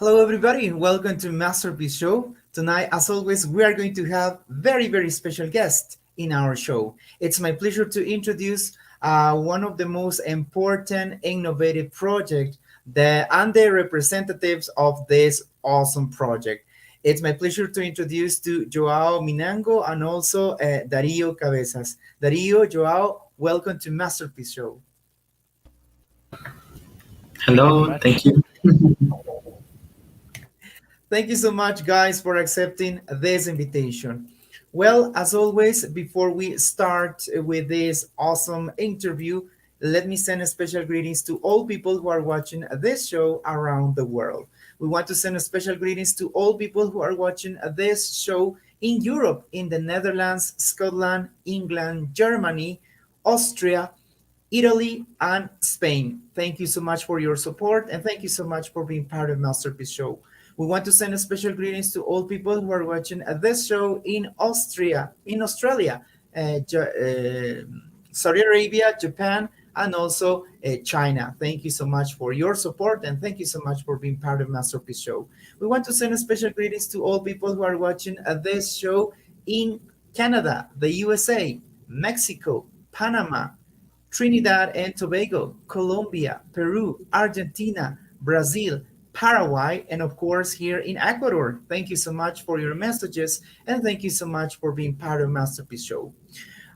Hello, everybody. Welcome to Masterpiece Show. Tonight, as always, we are going to have very special guest in our show. It's my pleasure to introduce one of the most important innovative project and the representatives of this awesome project. It's my pleasure to introduce to Joao Minango and also Dario Cabezas. Dario, Joao, welcome to Masterpiece Show. Thank you very Hello, much. thank you. Thank you so much, guys, for accepting this invitation. Well, as always, before we start with this awesome interview, let me send a special greetings to all people who are watching this show around the world. We want to send a special greetings to all people who are watching this show in Europe, in the Netherlands, Scotland, England, Germany, Austria, Italy, and Spain. Thank you so much for your support, and thank you so much for being part of Masterpiece Show. We want to send a special greetings to all people who are watching this show in Austria, in Australia, Saudi Arabia, Japan, and also China. Thank you so much for your support, and thank you so much for being part of Masterpiece Show. We want to send a special greetings to all people who are watching this show in Canada, the USA, Mexico, Panama, Trinidad and Tobago, Colombia, Peru, Argentina, Brazil, Paraguay, and of course here in Ecuador. Thank you so much for your messages, and thank you so much for being part of Masterpiece Show.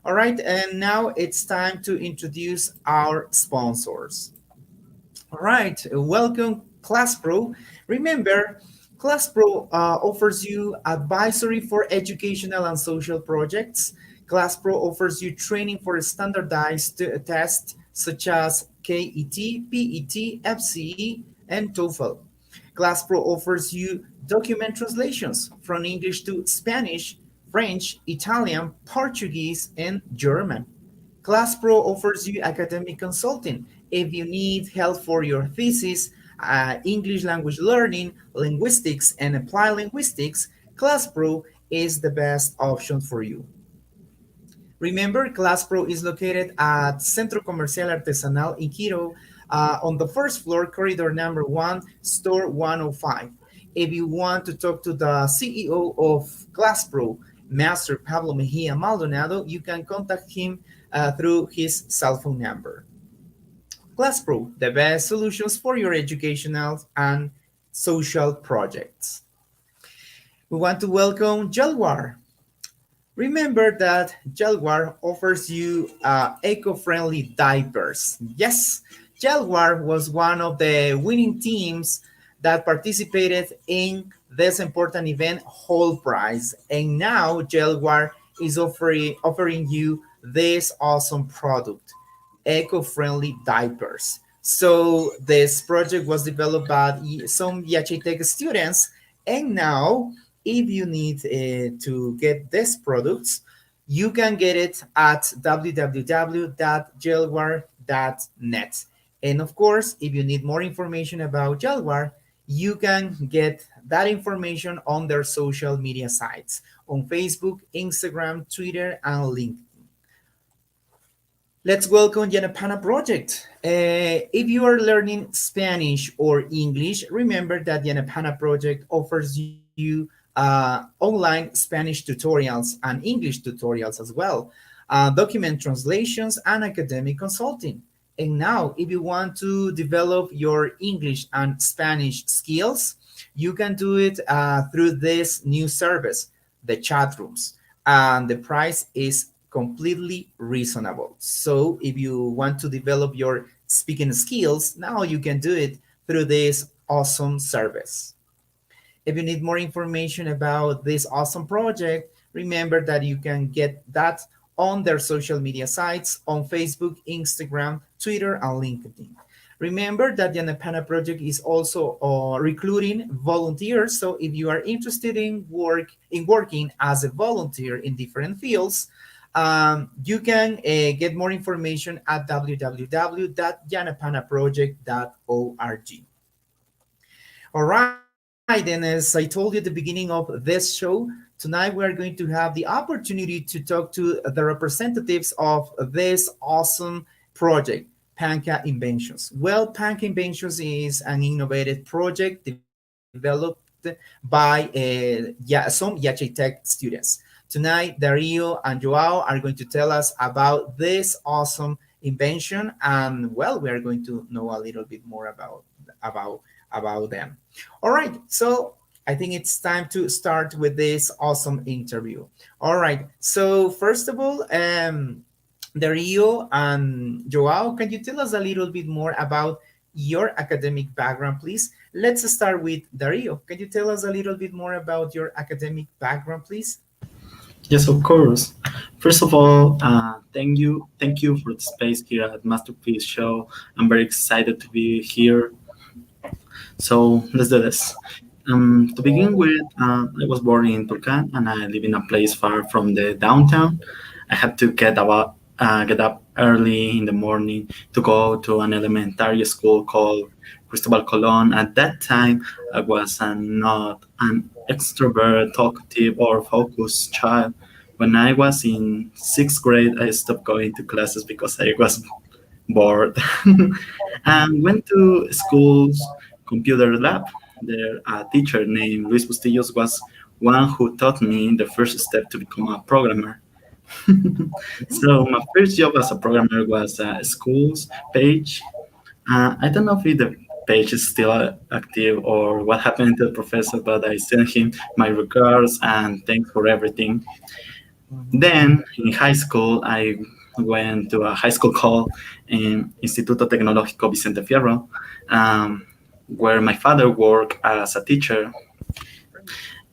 All right, and now it's time to introduce our sponsors. All right, welcome ClassPro. Remember, ClassPro offers you advisory for educational and social projects. ClassPro offers you training for standardized tests such as KET, PET, FCE, and TOEFL. ClassPro offers you document translations from English to Spanish, French, Italian, Portuguese, and German. ClassPro offers you academic consulting. If you need help for your thesis, English language learning, linguistics, and applied linguistics, ClassPro is the best option for you. Remember, ClassPro is located at Centro Comercial Artesanal in Quito on the first floor, corridor number 1, store 105. If you want to talk to the CEO of ClassPro, Master Pablo Mejia Maldonado, you can contact him through his cell phone number. ClassPro, the best solutions for your educational and social projects. We want to welcome Jalwar. Remember that Jalwar offers you eco-friendly diapers. Yes, Jalwar was one of the winning teams that participated in this important event, Whole Prize. And now Jalwar is offering you this awesome product, eco-friendly diapers. So this project was developed by some Yachitech students, and now if you need to get these products, you can get it at www.gelwar.net. And of course, if you need more information about Gelwar, you can get that information on their social media sites on Facebook, Instagram, Twitter, and LinkedIn. Let's welcome Yanapana Project. If you are learning Spanish or English, remember that Yanapana Project offers you online Spanish tutorials and English tutorials as well, document translations, and academic consulting. And now, if you want to develop your English and Spanish skills, you can do it through this new service, the chat rooms. And the price is completely reasonable. So, if you want to develop your speaking skills, now you can do it through this awesome service. If you need more information about this awesome project, remember that you can get that on their social media sites on Facebook, Instagram, Twitter, and LinkedIn. Remember that the Anapana project is also recruiting volunteers. So if you are interested in working as a volunteer in different fields, you can get more information at www.yanapanaproject.org. All right, and as I told you at the beginning of this show, tonight we are going to have the opportunity to talk to the representatives of this awesome project, Panka Inventions. Well, Panka Inventions is an innovative project developed by some Yache Tech students. Tonight, Dario and Joao are going to tell us about this awesome invention, and well, we are going to know a little bit more about about them. All right, so I think it's time to start with this awesome interview. All right, so first of all, Dario and Joao, can you tell us a little bit more about your academic background, please? Let's start with Dario. Can you tell us a little bit more about your academic background, please? Yes, of course. First of all, thank you for the space here at Masterpiece Show. I'm very excited to be here. So let's do this. To begin with, I was born in Tulcan, and I live in a place far from the downtown. I had to get up early in the morning to go to an elementary school called Cristobal Colon. At that time, I was not an extrovert, talkative, or focused child. When I was in sixth grade, I stopped going to classes because I was bored and went to school's computer lab. There, a teacher named Luis Bustillos was one who taught me the first step to become a programmer. So my first job as a programmer was a school's page. I don't know if the page is still active or what happened to the professor, but I sent him my regards and thanks for everything. Then in high school, I went to a high school called Instituto Tecnológico Vicente Fierro, where my father worked as a teacher.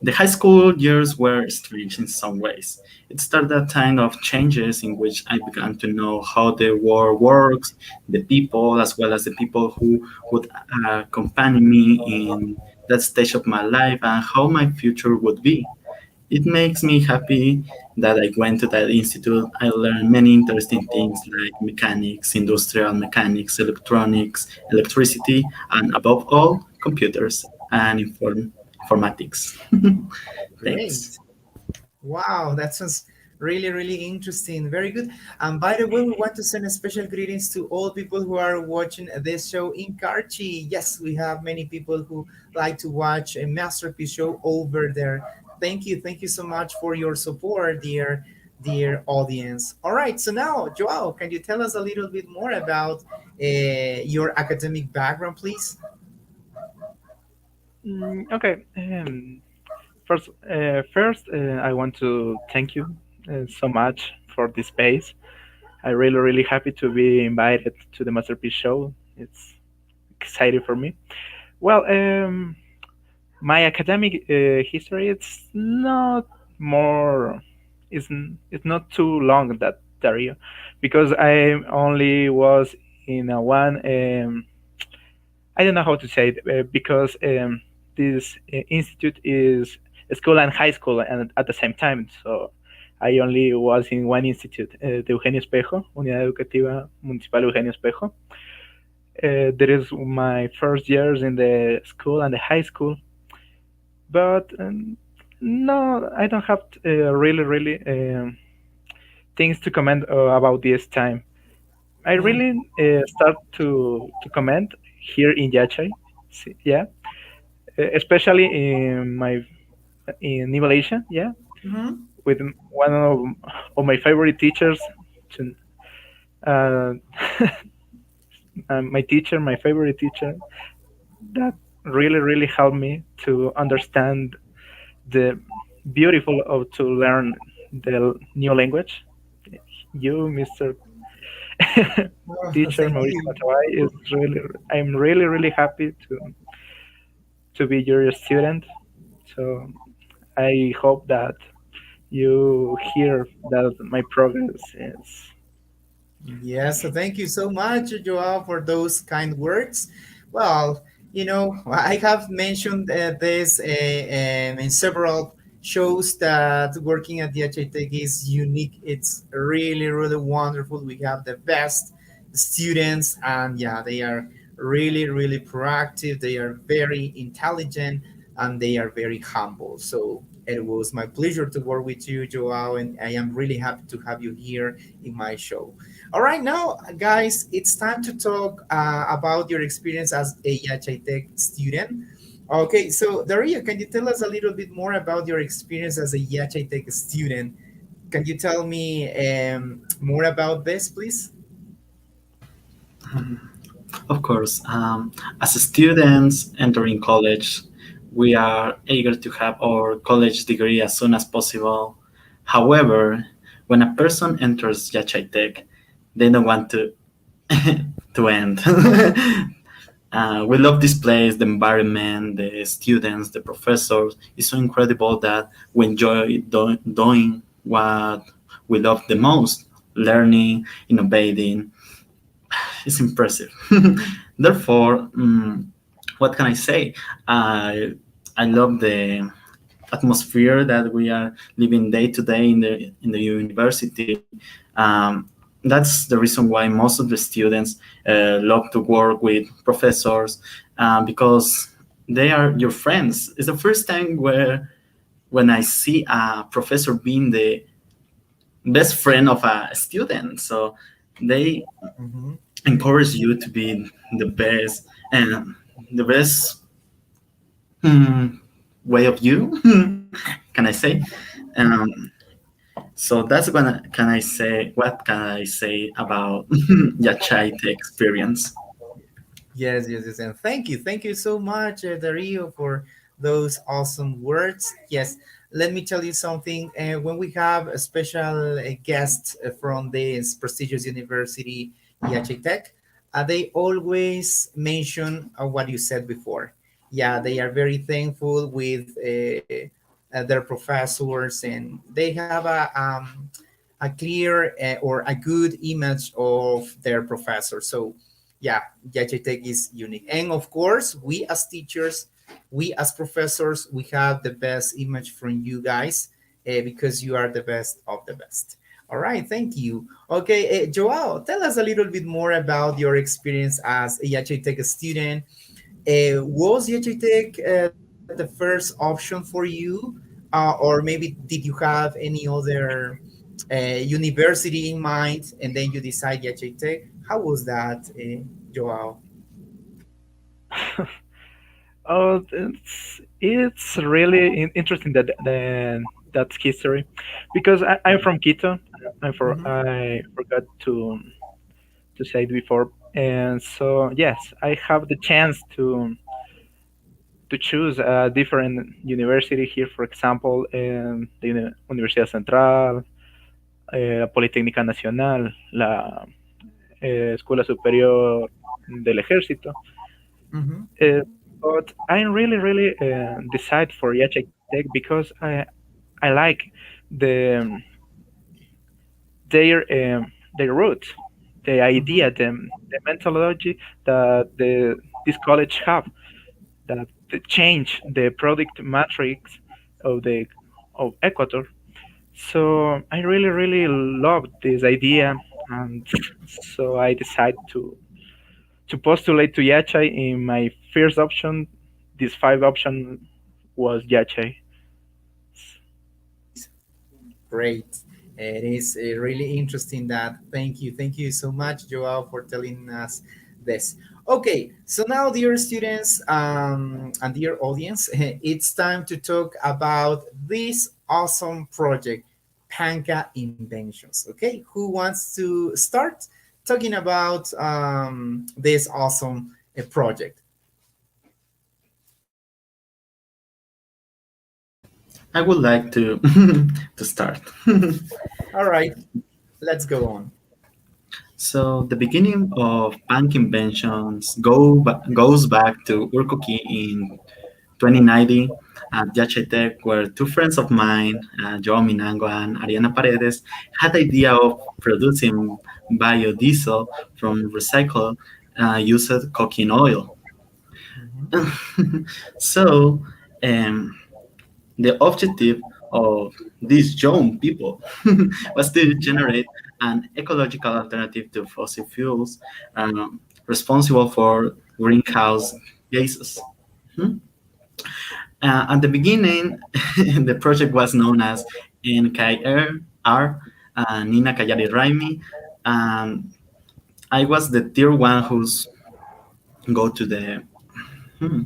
The high school years were strange in some ways. It started a time of changes in which I began to know how the world works, the people, as well as the people who would accompany me in that stage of my life and how my future would be. It makes me happy that I went to that institute. I learned many interesting things like mechanics, industrial mechanics, electronics, electricity, and above all, computers and informatics. Thanks. Great. Wow, that sounds really, really interesting. Very good. And by the way, we want to send a special greetings to all people who are watching this show in Carchi. Yes, we have many people who like to watch a masterpiece show over there. Thank you. Thank you so much for your support, dear audience. All right. So now, Joao, can you tell us a little bit more about your academic background, please? Okay. First, I want to thank you so much for this space. I'm really, really happy to be invited to the Masterpiece Show. It's exciting for me. Well, my academic history it's not more it's not too long that Dario, because I only was in a one. I don't know how to say it because this institute is a school and high school and at the same time. So I only was in one institute, the Eugenio Espejo, Unidad Educativa Municipal Eugenio Espejo. That is my first years in the school and the high school. But no, I don't have really things to comment about this time. I Mm, really start to comment here in Yachay, yeah, especially in my in Malaysia, yeah, Mm-hmm. with one of my favorite teachers. To, uh, my favorite teacher, that really, really helped me to understand the beautiful of to learn the new language. You, Mr. Oh, teacher thank Mauricio you. Matawai, is really, I'm really, really happy to be your student. So I hope that you hear that my progress is. Yes, so thank you so much, Joao, for those kind words. Well, I have mentioned this in several shows that working at DHI Tech is unique. It's really, really wonderful. We have the best students, and yeah, they are really, really proactive. They are very intelligent, and they are very humble. So it was my pleasure to work with you, Joao, and I am really happy to have you here in my show. All right, now, guys, it's time to talk about your experience as a Yachai Tech student. Okay, so Daria, can you tell us a little bit more about your experience as a Yachai Tech student? Can you tell me more about this, please? Of course, as students entering college, we are eager to have our college degree as soon as possible. However, when a person enters Yachai Tech, they don't want to to end. We love this place, the environment, the students, the professors. It's so incredible that we enjoy doing what we love the most, learning, innovating. It's impressive. Therefore, what can I say? I I love the atmosphere that we are living day to day in the university. Um, that's the reason why most of the students love to work with professors because they are your friends. It's the first time where when I see a professor being the best friend of a student. So they Mm-hmm. encourage you to be the best and the best hmm, way of you. Can I say? Um, so that's what can I say. What can I say about Yachaite experience? Yes, yes, yes. And thank you so much, Dario, for those awesome words. Yes, let me tell you something. When we have a special guest from this prestigious university, Yachi Tech, they always mention what you said before. Yeah, they are very thankful with their professors, and they have a clear or a good image of their professor. So yeah, Yache Tech is unique. And of course, we as teachers, we as professors, we have the best image from you guys because you are the best of the best. All right, thank you. Okay, Joao, tell us a little bit more about your experience as a Yache Tech student. Was Yache Tech the first option for you? Or maybe did you have any other university in mind and then you decide Yache Tech? How was that, Joao? Oh, it's really interesting that history, because I'm from Quito. Mm-hmm. I forgot to say it before, and so yes, I have the chance to choose a different university here. For example, the Universidad Central, la Politécnica Nacional, la Escuela Superior del Ejército. Mm-hmm. Uh, but I really, really decide for Yachai Tech because I like the their their route, the Mm-hmm. idea, the methodology that this college have, that they change the product matrix of the of Ecuador. So I really, really loved this idea, and so I decided to postulate to Yachai. In my first option, this five option was Yachai. Great. It is really interesting that. Thank you. Thank you so much, Joao, for telling us this. Okay, so now, dear students and dear audience, it's time to talk about this awesome project, Panka Inventions. Okay, who wants to start talking about this awesome project? I would like to to start. All right, let's go on. So the beginning of punk inventions goes back to Urkoki in 2090 at Tech, where two friends of mine, Joao Minango and Ariana Paredes, had the idea of producing biodiesel from recycled used cooking oil. Mhm. So um, the objective of these young people was to generate an ecological alternative to fossil fuels responsible for greenhouse gases. Hmm? At the beginning, the project was known as NKR, Nina Kayari Raimi. Um, I was the tier one who's go to hmm,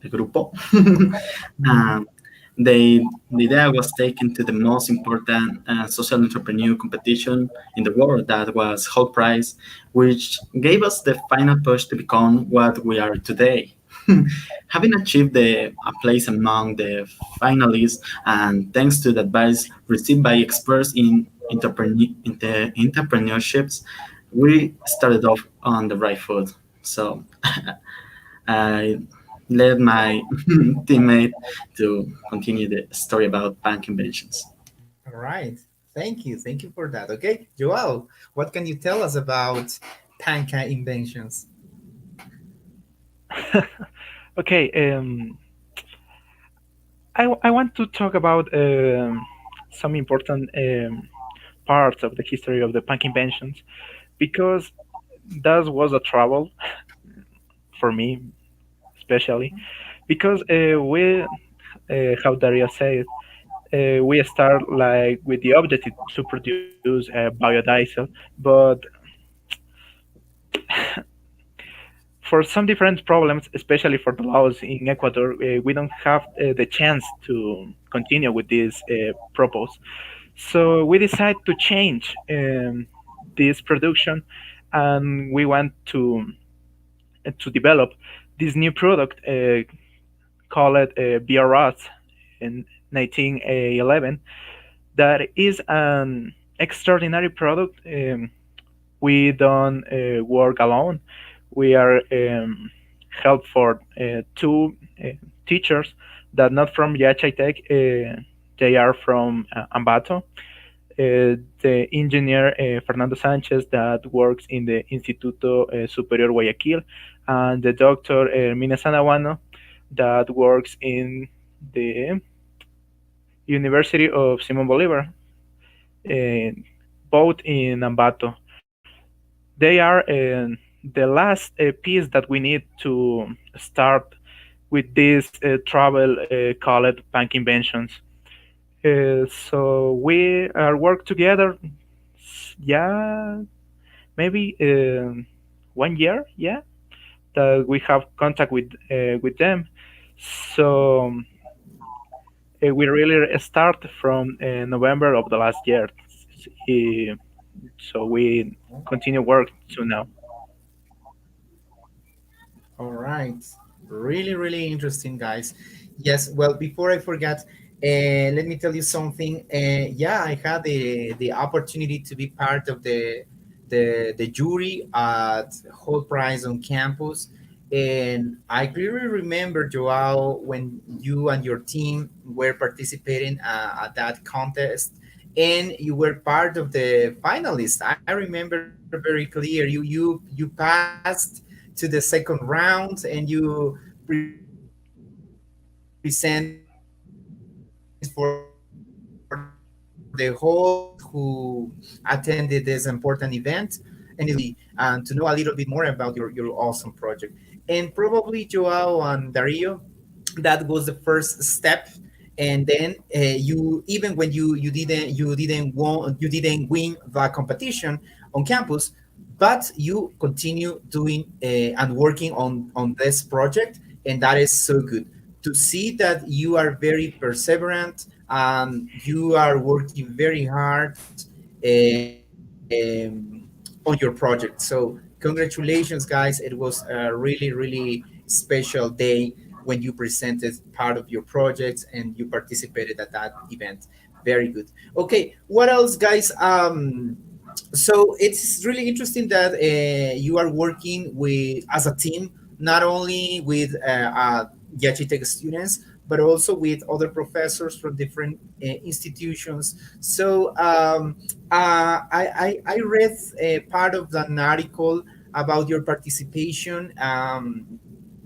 the grupo. Mhm. um, the idea was taken to the most important social entrepreneur competition in the world, that was Whole Prize, which gave us the final push to become what we are today. Having achieved a place among the finalists, and thanks to the advice received by experts in entrepreneurships, we started off on the right foot. So I led my teammate to continue the story about bank inventions. All right. Thank you. Thank you for that. Okay, Joao, what can you tell us about Panka Inventions? Okay, I want to talk about some important parts of the history of the punk inventions because that was a trouble for me, especially because how Daria said, we start like with the objective to produce biodiesel, but for some different problems, especially for the laws in Ecuador, we don't have the chance to continue with this purpose. So we decided to change this production, and we want to develop this new product called BRS in 1911. That is an extraordinary product. We don't work alone. We are helped for two teachers that not from Yachay Tech. They are from Ambato. The engineer Fernando Sanchez that works in the Instituto Superior Guayaquil, and the doctor Mina Sanaguano that works in the University of Simon Bolivar, uh, both in Ambato. They are the last piece that we need to start with this travel called Bank Inventions. So we are work together. Yeah, maybe 1 year. Yeah, that we have contact with them. So we really start from November of the last year. Uh, so we continue work to now. All right. Really, really interesting, guys. Yes. Well, before I forget, let me tell you something. Yeah, I had the opportunity to be part of the jury at Whole Prize on campus, and I clearly remember, Joao, when you and your team were participating at that contest, and you were part of the finalists. I remember very clear. You passed to the second round, and you present this amazing news for the whole who attended this important event, and it was really to know a little bit more about your awesome project. And probably Joao and Dario, that was the first step. And then you, even when you didn't win the competition on campus, but you continue doing and working on this project, and that is so good to see that you are very perseverant and you are working very hard on your project. So congratulations, guys. It was a really, really special day when you presented part of your projects and you participated at that event. Very good. Okay, what else, guys? So it's really interesting that you are working with as a team, not only with Yachitech students, but also with other professors from different institutions. So I read part of an article about your participation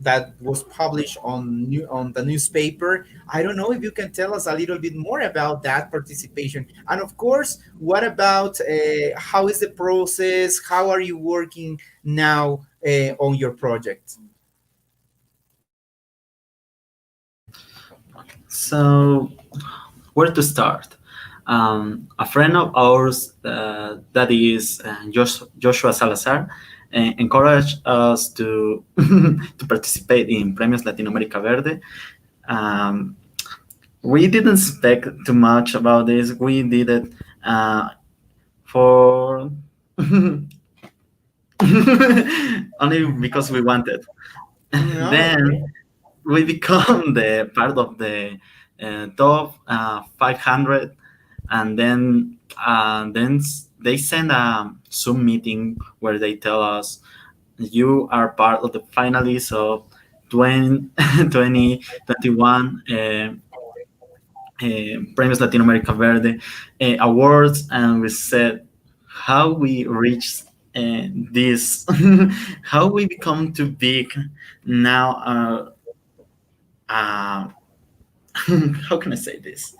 that was published on the newspaper. I don't know if you can tell us a little bit more about that participation, and of course, what about how is the process? How are you working now on your project? So, where to start? A friend of ours that is Joshua Salazar encouraged us to to participate in Premios Latinoamérica Verde. Um, we didn't expect too much about this. We did it for only because we wanted. No, Then okay. we become the part of the top 500, and then they send a Zoom meeting where they tell us you are part of the finalists of 20, 2021 Premios Latinoamérica Verde awards, and we said how we reached this, how we become too big now. Uh, how can I say this?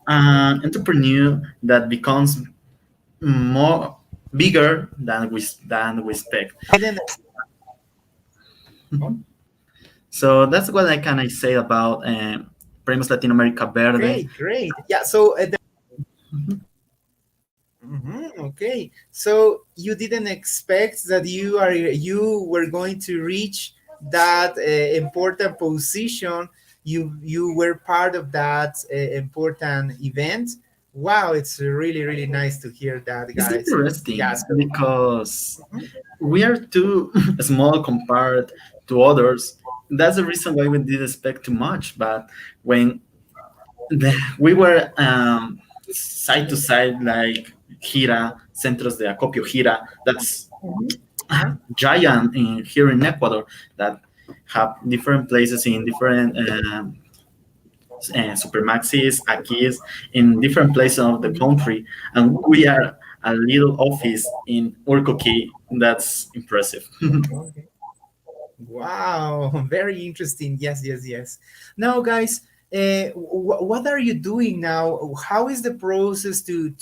An entrepreneur that becomes more bigger than we expect. I didn't. Mhm. So that's what I can I say about Premios Latinoamérica Verde. Great, great. Yeah. So Mhm. okay. So you didn't expect that you were going to reach that important position. You were part of that important event. Wow, it's really really nice to hear that, It's guys. Yeah. interesting So because we are too small compared to others. That's the reason why we didn't expect too much. But when we were side to side, like Gira, Centros de Acopio Gira, that's uh-huh. giant here in Ecuador, that have different places in different supermaxis, akis, in different places of the country, and we are a little office in Urkoki. That's impressive. Okay. Wow, very interesting. Yes, yes, yes. Now, guys, what are you doing now? How is the process to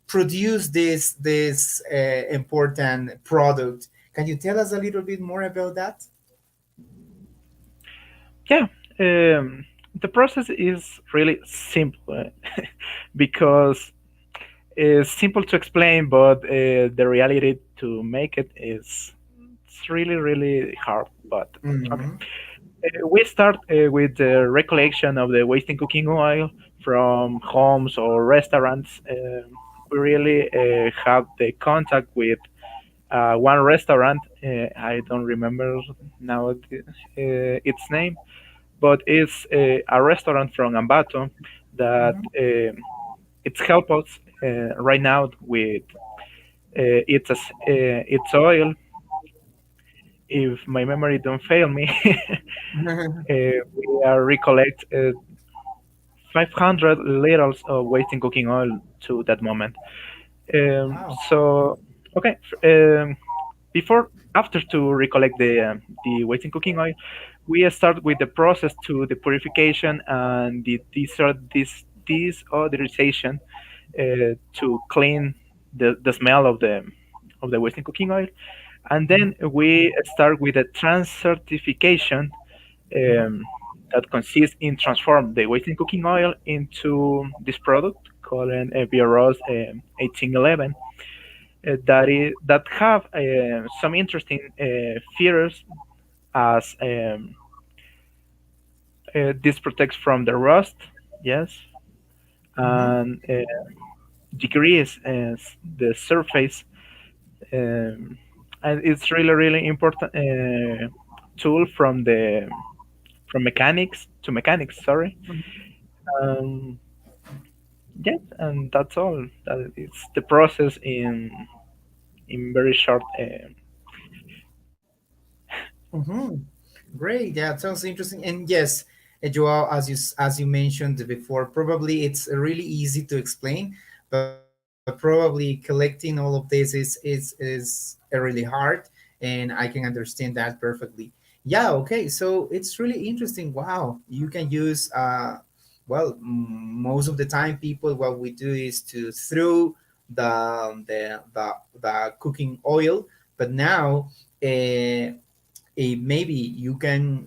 produce this important product? Can you tell us a little bit more about that? Yeah, the process is really simple because it's simple to explain, but the reality to make it is it's really really hard. But okay, Mm-hmm. we start with the recollection of the wasting cooking oil from homes or restaurants. We really have the contact with one restaurant. I don't remember now its name, but it's a restaurant from Ambato that it's help us right now with its oil. If my memory don't fail me, we are recollect 500 liters of wasting cooking oil to that moment. Wow. So okay, before after to recollect the wasting cooking oil, we start with the process to the purification and the desodorization to clean the smell of the wasting cooking oil, and then we start with a trans certification that consists in transform the wasting cooking oil into this product called BROS 1811 that have some interesting features as this protects from the rust, yes, Mm-hmm. and degrees the surface, um, and it's really important tool from mechanics to mechanics. Sorry, um, yes, and that's all. That it's the process in very short. Mm-hmm. Great. Yeah, it sounds interesting. And yes, Joao, as you mentioned before, probably it's really easy to explain, but probably collecting all of this is really hard, and I can understand that perfectly. Yeah. Okay. So it's really interesting. Wow. You can use well, most of the time, people what we do is to throw the cooking oil, but now. Maybe you can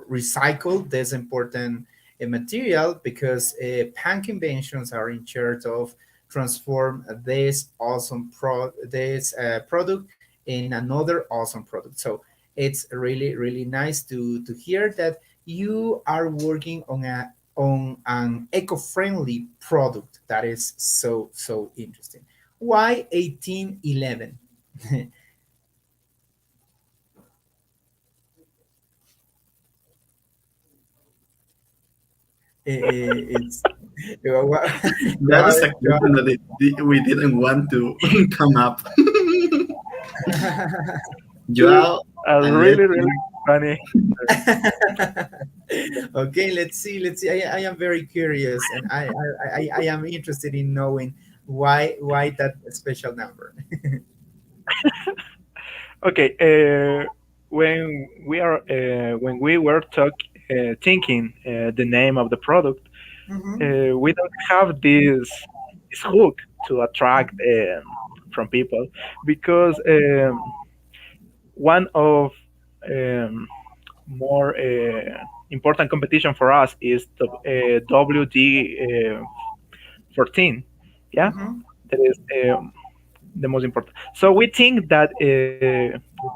recycle this important material because Pank Inventions are in charge of transform this product in another awesome product. So it's really nice to hear that you are working on an eco-friendly product. That is so interesting. Why 1811? It's well, That Joao, is a question that we didn't want to come up. Joao, A and let's really see. funny. okay, let's see. I am very curious, and I am interested in knowing why that special number. Okay, when we were thinking the name of the product, Mm-hmm. we don't have this hook to attract from people because one of um, more important competition for us is the WD 14. Yeah, Mm-hmm. that is the most important. So we think that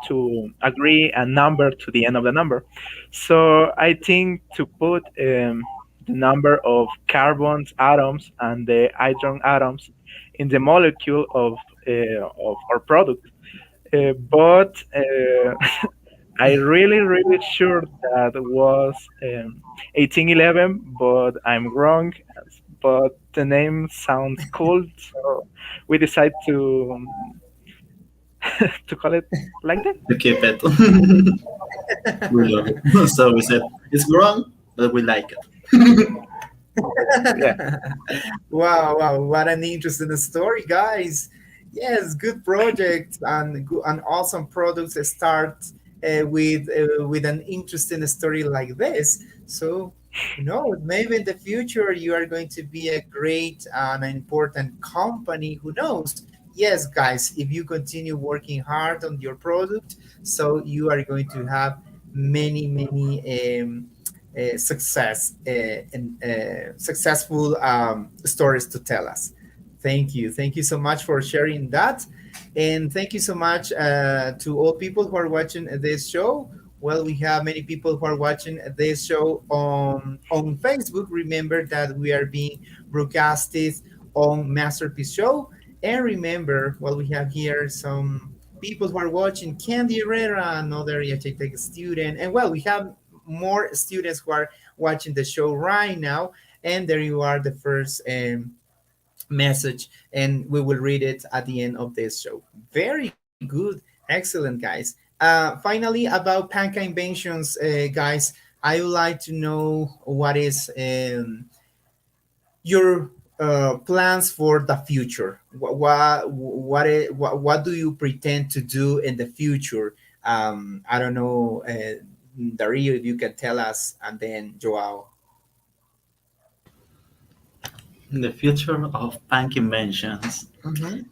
to agree a number to the end of the number. So I think to put the number of carbons atoms and the hydrogen atoms in the molecule of our product. But I really sure that was 1811, but I'm wrong. But the name sounds cool, so we decide to call it like that. To keep it. We love it. So we said it's wrong, but we like it. Yeah. Wow, what an interesting story, guys. Yes, good project and awesome products start with an interesting story like this. So, maybe in the future you are going to be a great and important company. Who knows? Yes, guys, if you continue working hard on your product, so you are going to have many and successful stories to tell us. Thank you so much for sharing that, and thank you so much to all people who are watching this show. Well, we have many people who are watching this show on Facebook. Remember that we are being broadcasted on Masterpiece Show, and remember, well, we have here some people who are watching Candy Herrera, another Tech student, and well, we have more students who are watching the show right now. And there you are, the first message, and we will read it at the end of this show. Very good, excellent, guys. Finally, about Panka Inventions, guys, I would like to know what is your plans for the future. What do you pretend to do in the future? I don't know, Dario, if you can tell us, and then Joao. The future of punk inventions. Mm-hmm.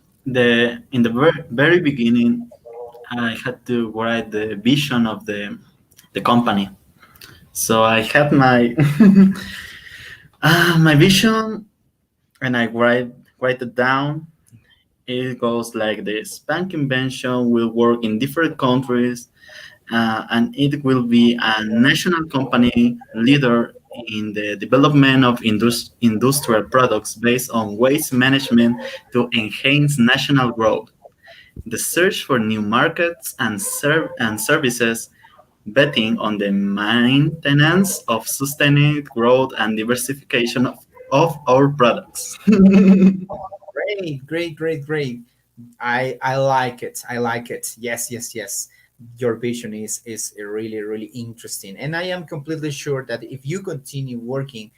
In the very beginning, I had to write the vision of the company. So I had my My vision, and I write it down. It goes like this: Panka Invention will work in different countries, and it will be a national company leader in the development of industrial products based on waste management to enhance national growth. The search for new markets and services, betting on the maintenance of sustained growth and diversification of our products. Great, great, great, great. I like it. I like it. Yes, yes, yes. Your vision is really really interesting, and I am completely sure that if you continue working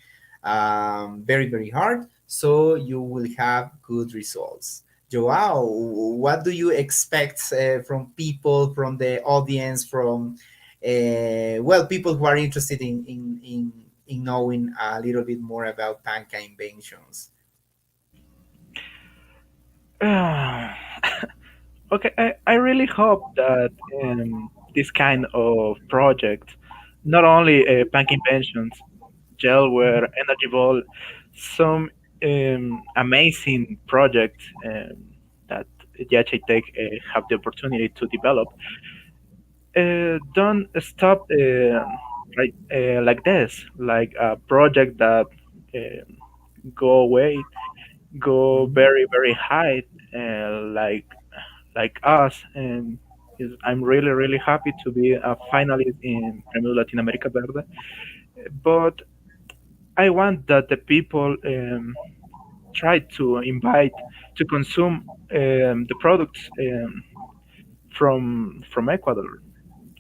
very very hard, so you will have good results. Joao, what do you expect from people, from the audience, from well, people who are interested in knowing a little bit more about Panka inventions? Okay, I really hope that this kind of project, not only Pank Inventions, Gelware, Energy Ball, some amazing projects that Yachai Tech have the opportunity to develop, don't stop like this, like a project that go away, go very very high, like us, and I'm really really happy to be a finalist in Premio Latin America Verde. But I want that the people try to invite to consume the products from Ecuador.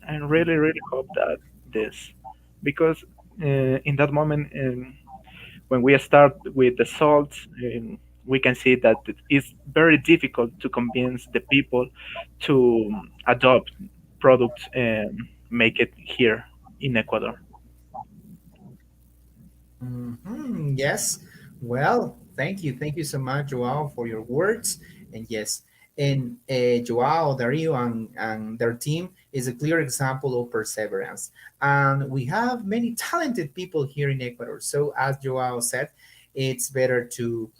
I really really hope that this, because in that moment when we start with the salts, we can see that it is very difficult to convince the people to adopt products and make it here in Ecuador. Yes. Well, thank you. Thank you so much, Joao, for your words. And yes, and Joao, Dario, and their team is a clear example of perseverance. And we have many talented people here in Ecuador. So, as Joao said, it's better to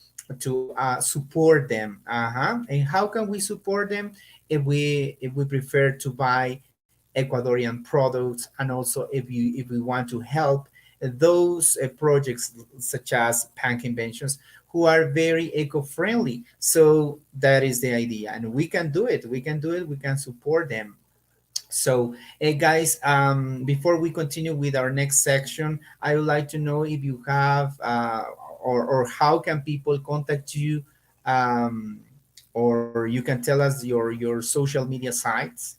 support them. And how can we support them if we prefer to buy Ecuadorian products, and also if we want to help those projects such as Pank Inventions who are very eco-friendly. So that is the idea, and we can do it. We can do it. We can support them. So, guys, before we continue with our next section, I would like to know if you have or how can people contact you, um, or you can tell us your social media sites.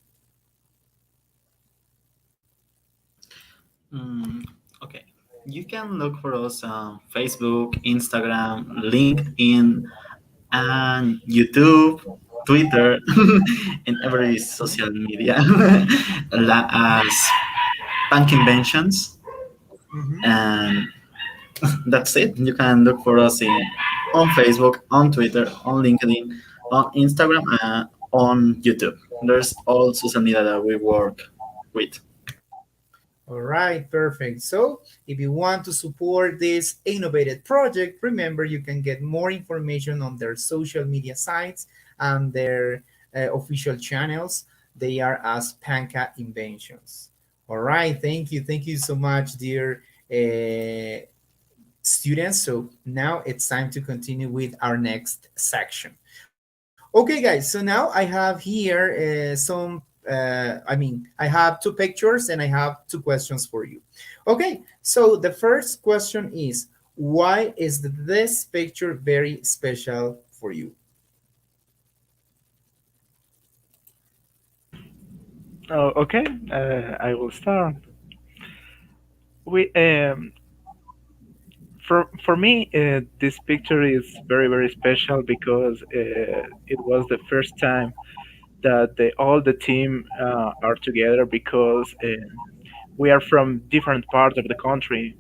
Mm, okay. You can look for us on Facebook, Instagram, LinkedIn, and YouTube, Twitter, and every social media as Punk Inventions. And that's it. You can look for us on Facebook, on Twitter, on LinkedIn, on Instagram, and on YouTube. There's all social media that we work with. All right, perfect. So, if you want to support this innovative project, remember you can get more information on their social media sites and their official channels. They are as Panka Inventions. All right, thank you. Thank you so much, dear students. So, now it's time to continue with our next section. Okay, guys. So now I have here I have two pictures and I have two questions for you. Okay, so the first question is, why is this picture very special for you? Oh, okay, I will start. We For me, this picture is very very special because it was the first time that all the team are together, because we are from different parts of the country.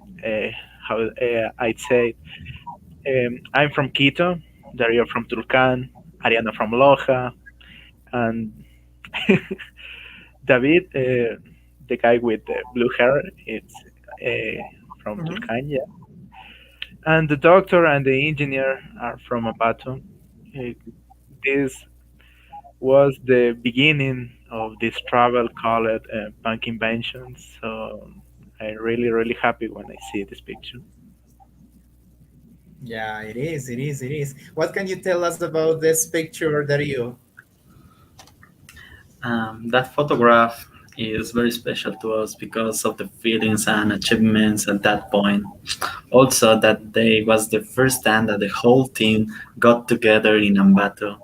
How I'd say, I'm from Quito, Dario from Tulcan, Ariana from Loja, and David, the guy with the blue hair, it's from Mhm. Tulcan. Yeah. And the doctor and the engineer are from Ambato. This was the beginning of this travel called Panka Inventions. So I'm really, really happy when I see this picture. Yeah, it is. It is. It is. What can you tell us about this picture, Dario? That photograph is very special to us because of the feelings and achievements at that point. Also, that day was the first time that the whole team got together in Ambato.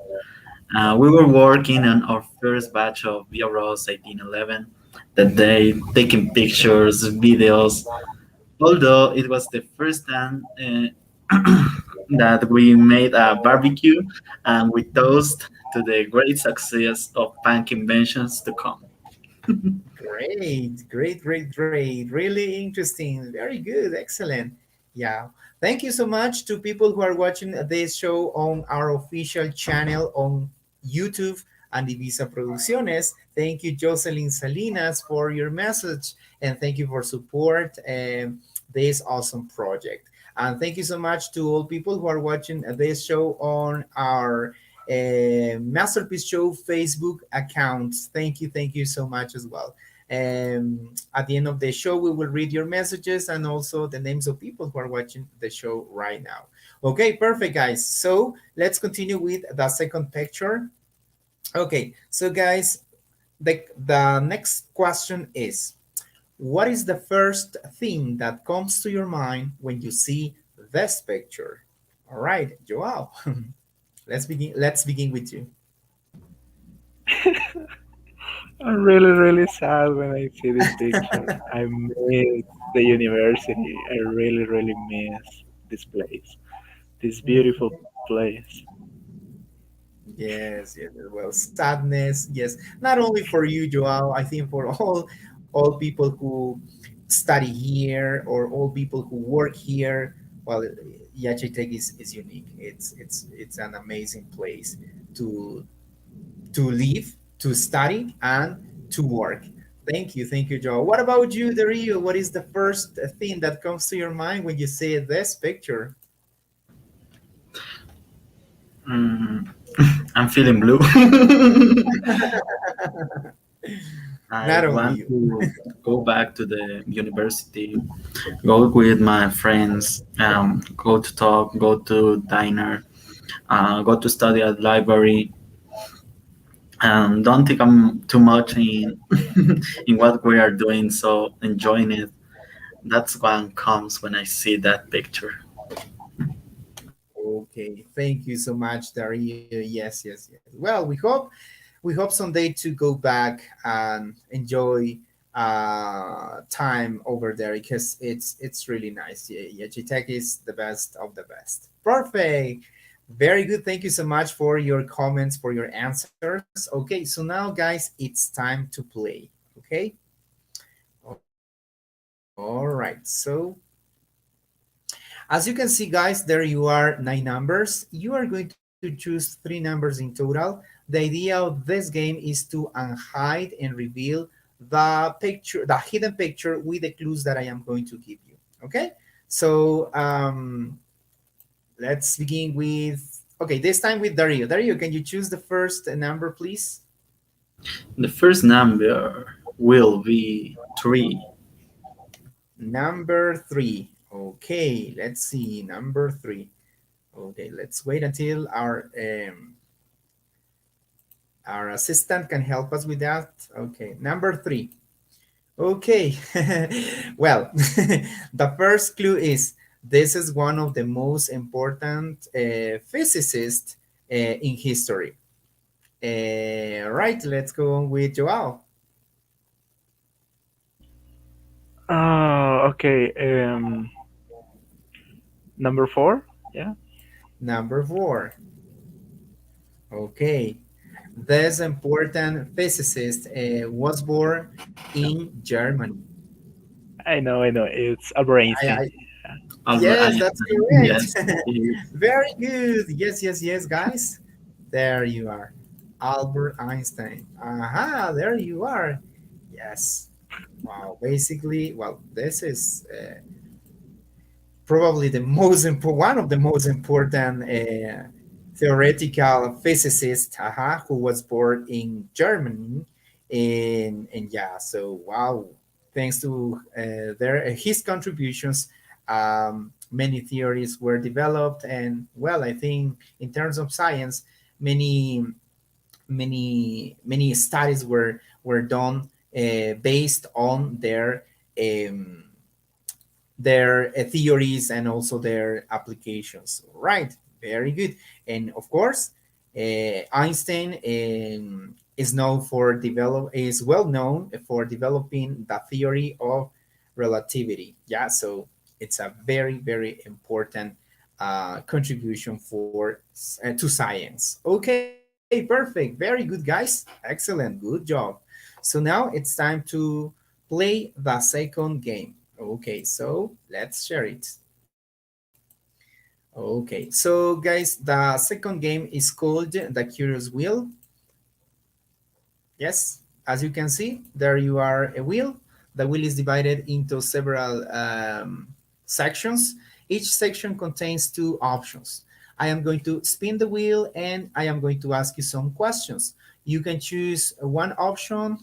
We were working on our first batch of VROS 1811 that day, taking pictures, videos. Although it was the first time that we made a barbecue and we toast to the great success of punk inventions to come. Great, great, great, great. Really interesting. Very good. Excellent. Yeah. Thank you so much to people who are watching this show on our official channel on YouTube and Ibiza Producciones. Thank you, Jocelyn Salinas, for your message. And thank you for support this awesome project. And thank you so much to all people who are watching this show on our Masterpiece Show Facebook accounts. Thank you so much as well. At the end of the show, we will read your messages and also the names of people who are watching the show right now. Okay, perfect, guys. So let's continue with the second picture. Okay, so guys, the next question is, what is the first thing that comes to your mind when you see this picture? All right, Joao, Let's begin with you. I'm really, really sad when I see this picture. I miss the university. I really, really miss this place, this beautiful Mhm. place. Yes, yes. Well, sadness. Yes, not only for you, Joao. I think for all people who study here or all people who work here. Well, Yachitech is unique. It's an amazing place to to live, to study, and to work. Thank you, Joao. What about you, Dario? What is the first thing that comes to your mind when you see this picture? Mm, I'm feeling blue. I Not only want you. to go back to the university, go with my friends, go to talk, go to diner, go to study at library. Don't think I'm too much in in what we are doing, so enjoying it. That's what comes when I see that picture. Okay, thank you so much, Dario. Yes, yes, yes. Well, we hope someday to go back and enjoy time over there because it's really nice. Yeah, Gitech is the best of the best. Perfect. Very good. Thank you so much for your comments, for your answers. Okay, so now, guys, it's time to play. Okay. All right. So as you can see, guys, there you are, 9 numbers. You are going to choose 3 numbers in total. The idea of this game is to unhide and reveal the hidden picture with the clues that I am going to give you. Okay? So let's begin with, okay, this time with Dario. Dario, can you choose the first number, please? The first number will be 3. Number 3. Okay, let's see. Number 3. Okay, let's wait until our assistant can help us with that. Okay, number 3. Okay, well, the first clue is this is one of the most important physicists in history. Right, let's go on with Joao. Oh, okay. Number four. Yeah. Number 4. Okay, this important physicist was born in Germany. I know. It's Albert Einstein. I Albert Yes, that's Einstein. correct. Yes, yes. Very good. Yes, yes, yes, guys. There you are. Albert Einstein. Aha, there you are. Yes. Wow. Basically, well, this is probably one of the most important theoretical physicists, who was born in Germany, and yeah, so wow, thanks to his contributions, many theories were developed, and well, I think in terms of science, many many studies were done based on um, their theories and also their applications. Right, very good. And of course, Einstein is well known for developing the theory of relativity. Yeah, so it's a very important contribution to science. Okay, perfect, very good, guys. Excellent, good job. So now it's time to play the second game. Okay, so let's share it. Okay, so guys, the second game is called the Curious Wheel. Yes, as you can see, there you are a wheel. The wheel is divided into several sections. Each section contains two options. I am going to spin the wheel and I am going to ask you some questions. You can choose one option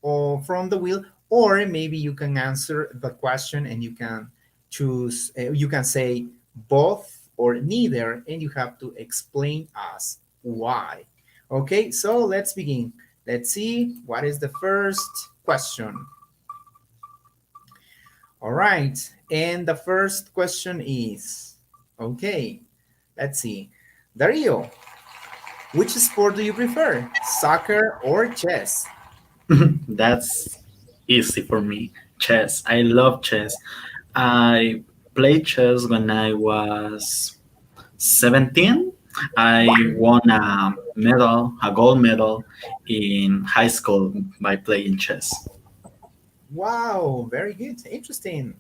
or from the wheel, or maybe you can answer the question and you can choose, you can say both or neither, and you have to explain us why. Okay, so let's begin. Let's see what is the first question. All right, and the first question is, okay, let's see. Dario, which sport do you prefer, soccer or chess? That's easy for me. Chess. I love chess. I played chess when I was 17. I won a medal, a gold medal in high school by playing chess. Wow, very good, interesting.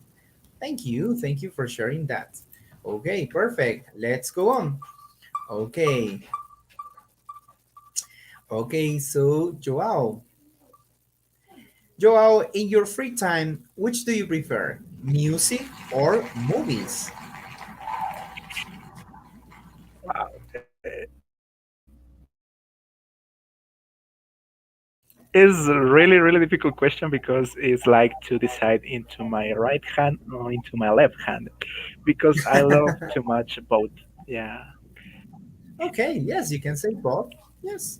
Thank you for sharing that. Okay, perfect. Let's go on. Okay, okay, so Joao, in your free time, which do you prefer, music or movies? Is a really difficult question because it's like to decide into my right hand or into my left hand because I love too much both. Yeah. Okay, yes, you can say both. Yes,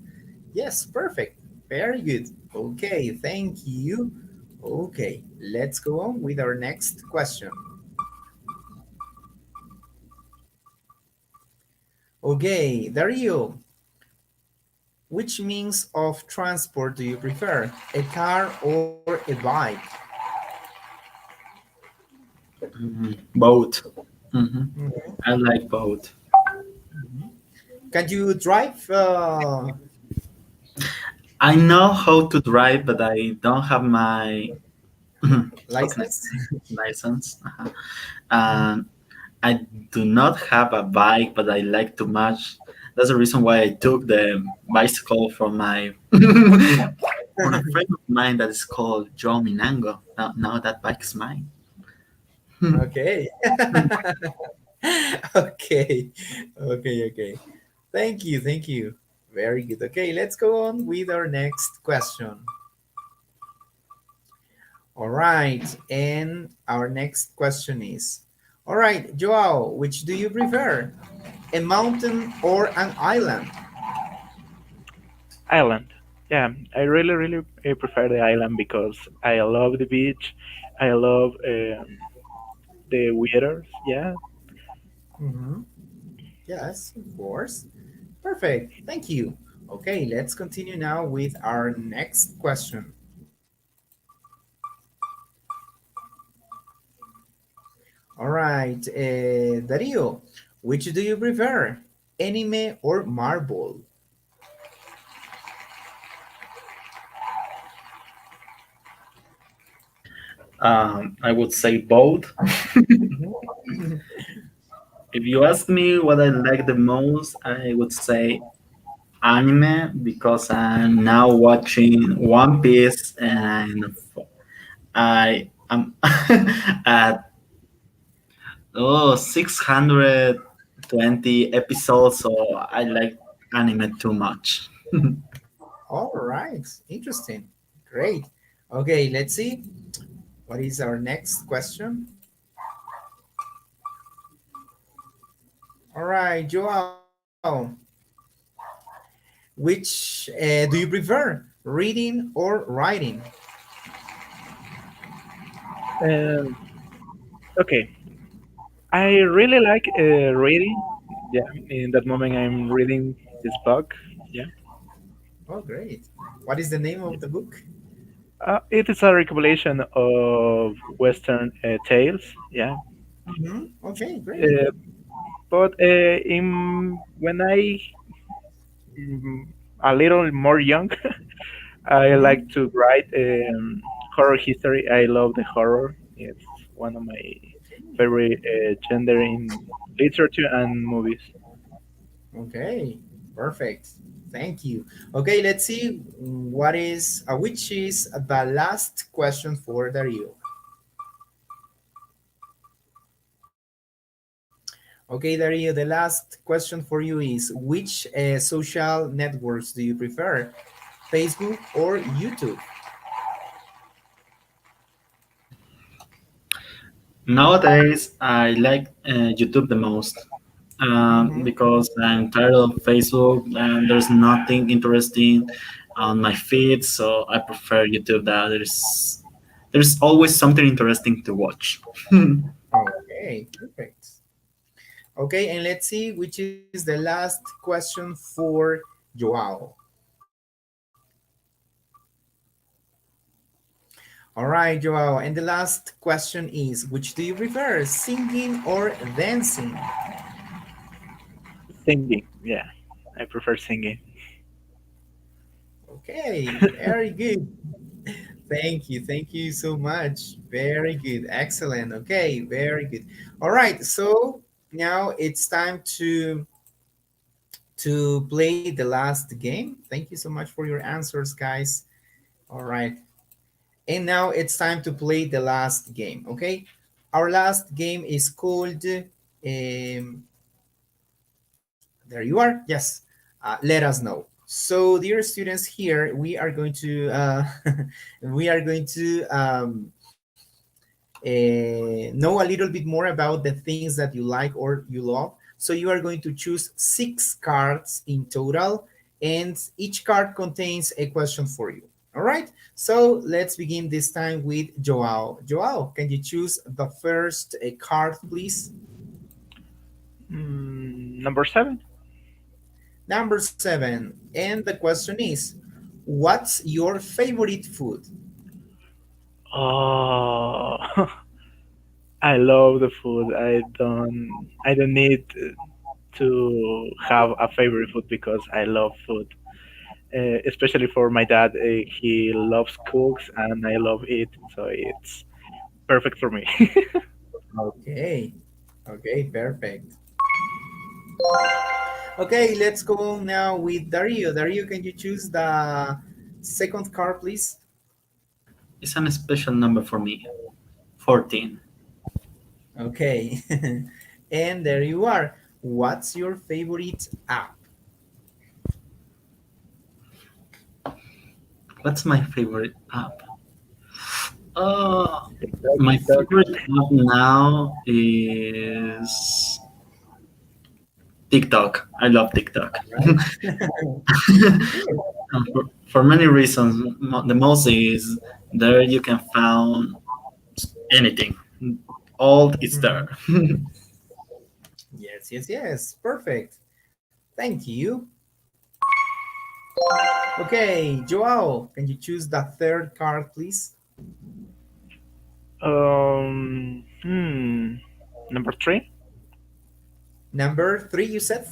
yes, perfect. Very good. Okay, thank you. Okay, let's go on with our next question. Okay, Dario, which means of transport do you prefer, a car or a bike? Both. hmm Mhm, I like both. mhm. Can you drive I know how to drive, but I don't have my how can I license? say license. And I do not have a bike, but I like too much. That's the reason why I took the bicycle from my from a friend of mine that is called Joe Minango. Now that bike is mine. Okay. Okay. Okay. Thank you. Very good. Okay, let's go on with our next question. All right. And our next question is, all right, Joao, which do you prefer? A mountain or an island? Island. Yeah, I really prefer the island because I love the beach. I love the weather. Yeah. Mm-hmm. Yes, of course. Perfect. Thank you. Okay, let's continue now with our next question. All right, Dario, which do you prefer, anime or Marvel? I would say both. Mhm. If you ask me what I like the most, I would say anime because I'm now watching One Piece and I am Oh, 620 episodes, so I like anime too much. All right, interesting. Great. Okay, let's see. What is our next question? All right, Joao. Which do you prefer, reading or writing? Um, okay, I really like reading. Yeah, in that moment I'm reading this book. Yeah, Oh, great. What is the name of the book? it is a recompilation of Western tales. Yeah, Okay, great. uh, but in when I mm, a little more young, I like Mhm. to write horror history. I love the horror. It's one of my favorite genre in literature and movies. Okay, perfect. Thank you. Okay, let's see which is the last question for Dario. Okay, Dario, the last question for you is which social networks do you prefer, Facebook or YouTube? Nowadays, I like YouTube the most Mm-hmm. because I'm tired of Facebook and there's nothing interesting on my feed, so I prefer YouTube. That there's always something interesting to watch. Okay, perfect. Okay, and let's see which is the last question for Joao. All right, Joao, and the last question is which do you prefer, singing or dancing? Singing, yeah, I prefer singing. Okay, very good. Thank you so much. Very good, excellent. Okay, very good. All right, so now it's time to play the last game. Thank you so much for your answers, guys. All right, and now it's time to play the last game. Okay, our last game is called. There you are. Yes, let us know. So, dear students, here we are going to we are going to know a little bit more about the things that you like or you love. So you are going to choose 6 cards in total, and each card contains a question for you. All right. So let's begin this time with Joao. Joao, can you choose the first card, please? Number 7. Number 7. And the question is, what's your favorite food? Oh, I love the food. I don't need to have a favorite food because I love food. Especially for my dad, he loves cooks and I love eating, so it's perfect for me. Okay. Okay, perfect. Okay, let's go now with Dario. Dario, can you choose the second card, please? It's an special number for me, 14. Okay. And there you are. What's your favorite app? What's my favorite app? Uh, TikTok, my TikTok. favorite app now is TikTok. I love TikTok. Right? For many reasons. The most is there you can find anything. All is there. Mhm. Yes, yes, yes. Perfect. Thank you. Okay, Joao, can you choose the third card, please? Um, hmm, Number 3. Number 3, you said?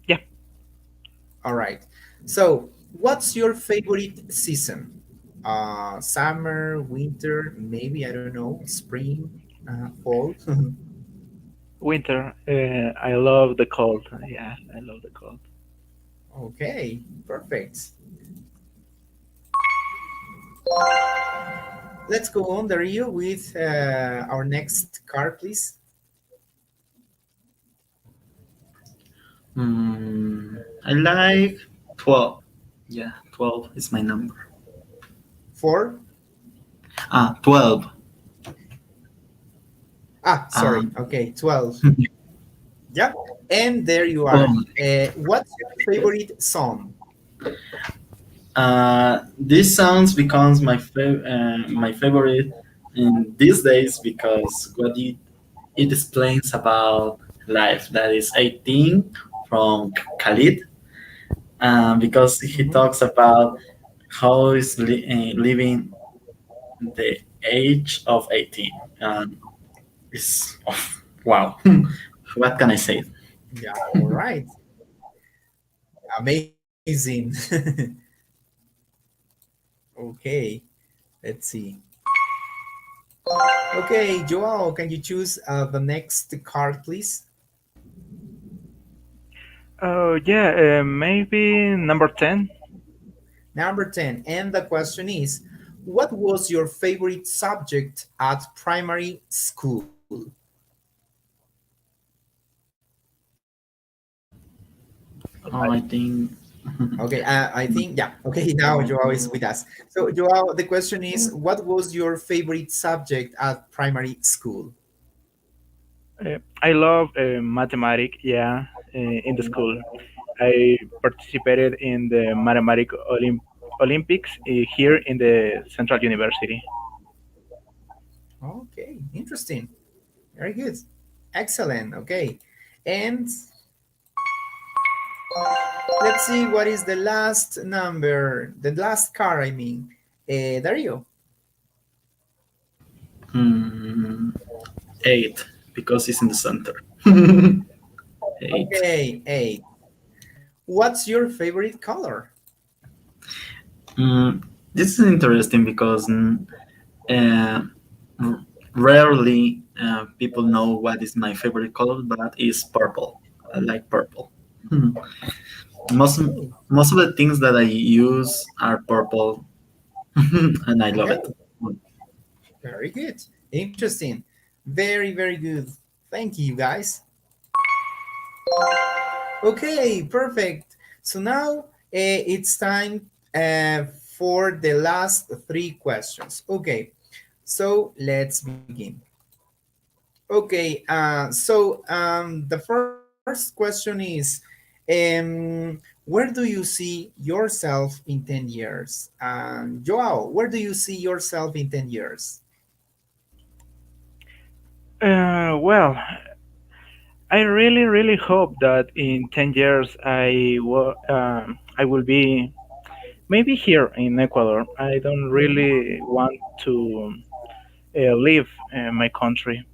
Yeah, All right. So, what's your favorite season? Summer, winter, maybe, I don't know, spring, fall. winter. I love the cold. Yeah, I love the cold. Okay, perfect. Let's go on, Dario, with our next card, please. I like 12. Yeah, 12 is my number. Four? 12. Ah, sorry. Um, Okay, 12. Yeah. And there you are. oh, What's your favorite song? this sounds becomes my favorite in these days because it explains about life. That is 18 from Khalid, because he Mhm. talks about how is living the age of 18. It's wow. What can I say? Yeah, all right. Amazing. Okay, let's see. Okay, Joao, can you choose the next card, please? Oh yeah, maybe number 10. Number 10. And the question is, what was your favorite subject at primary school? I think. Okay, I think, yeah. Okay, now Joao is with us. So, Joao, the question is, what was your favorite subject at primary school? I love mathematics. Yeah, in the school, I participated in the mathematics Olympics here in the Central University. Okay, interesting. Very good. Excellent. Okay. And let's see what is the last number, the last card, I mean. Dario. Hmm, 8 because it's in the center. 8. Okay, 8. What's your favorite color? This is interesting because uh, r- rarely people know what is my favorite color, but it's purple. I like purple. Hmm. Most Okay, most of the things that I use are purple, and I love okay, it. very good. Interesting. Very, very good. Thank you, guys. Okay, perfect. So now it's time for the last three questions. Okay, so let's begin. Okay, the first question is, where do you see yourself in 10 years? Joao, where do you see yourself in 10 years? Well, I really, really hope that in 10 years I will be maybe here in Ecuador. I don't really want to leave my country,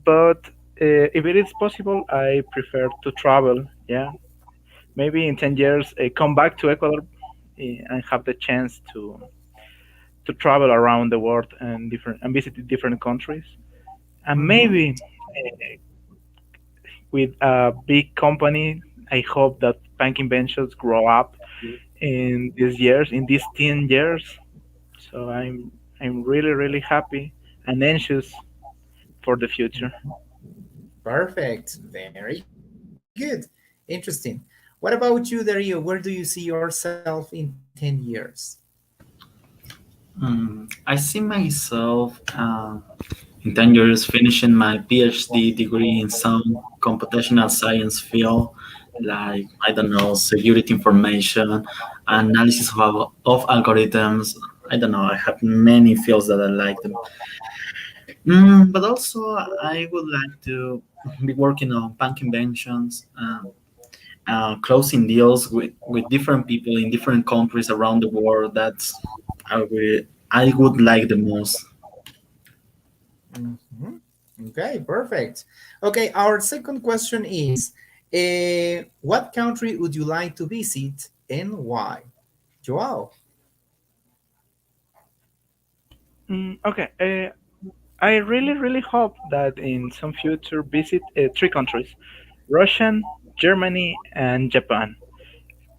but if it is possible, I prefer to travel. Yeah, maybe in 10 years, come back to Ecuador and have the chance to travel around the world and visit different countries. And Mm-hmm. maybe with a big company, I hope that Panka Inventions grow up in these 10 years. So I'm really, really happy and anxious for the future. Perfect. Very good. Interesting. What about you, Dario? Where do you see yourself in 10 years? I see myself in 10 years finishing my PhD degree in some computational science field, like, I don't know, security information, analysis of algorithms. I don't know, I have many fields that I like them. But also, I would like to be working on punk inventions, closing deals with different people in different countries around the world. That's I would like the most. Mhm. Okay, perfect. Okay, our second question is, what country would you like to visit and why? Joao. Okay, I really, really hope that in some future visit three countries: Russia, Germany, and Japan.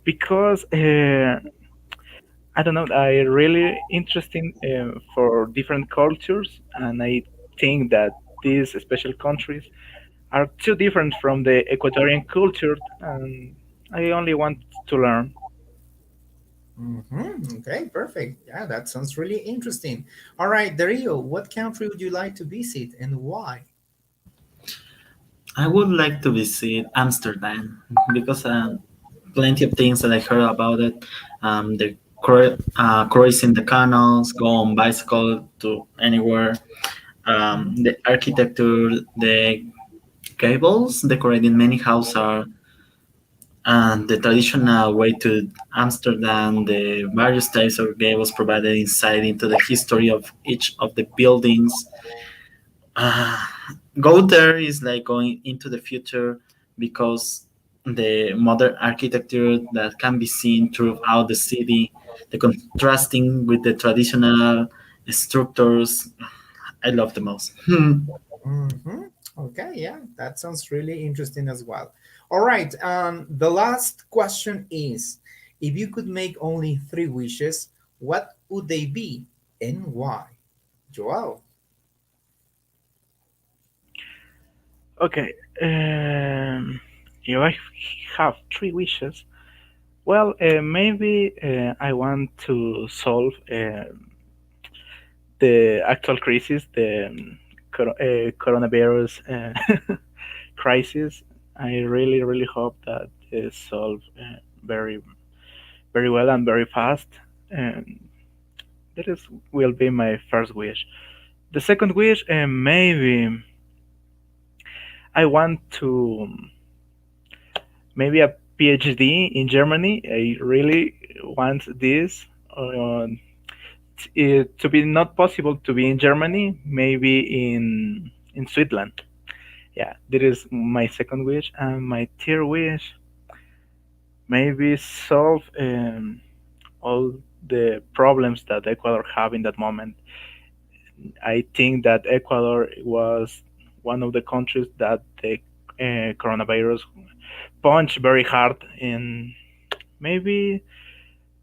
Because I don't know, I really interested for different cultures, and I think that these special countries are too different from the Ecuadorian culture, and I only want to learn. Okay, perfect. Yeah, that sounds really interesting. All right, Dario, what country would you like to visit and why? I would like to visit Amsterdam because plenty of things that I heard about it. Cruising the canals, go on bicycle to anywhere. The architecture, the gables decorating many houses are the traditional way to Amsterdam. The various types of gables provided insight into the history of each of the buildings. uh, Go there is like going into the future because the modern architecture that can be seen throughout the city, the contrasting with the traditional structures, I love the most. Mm-hmm. Okay, yeah, that sounds really interesting as well. All right, the last question is, if you could make only three wishes, what would they be and why? Joao. Okay, if I have three wishes, well, maybe I want to solve the actual crisis, the coronavirus crisis. I really, really hope that is solved very, very well and very fast. And that is will be my first wish. The second wish, maybe I want to maybe a PhD in Germany. I really want this. To be not possible to be in Germany, maybe in Switzerland. Yeah, that is my second wish, and my third wish maybe solve all the problems that Ecuador have in that moment. I think that Ecuador was one of the countries that the coronavirus punched very hard, and maybe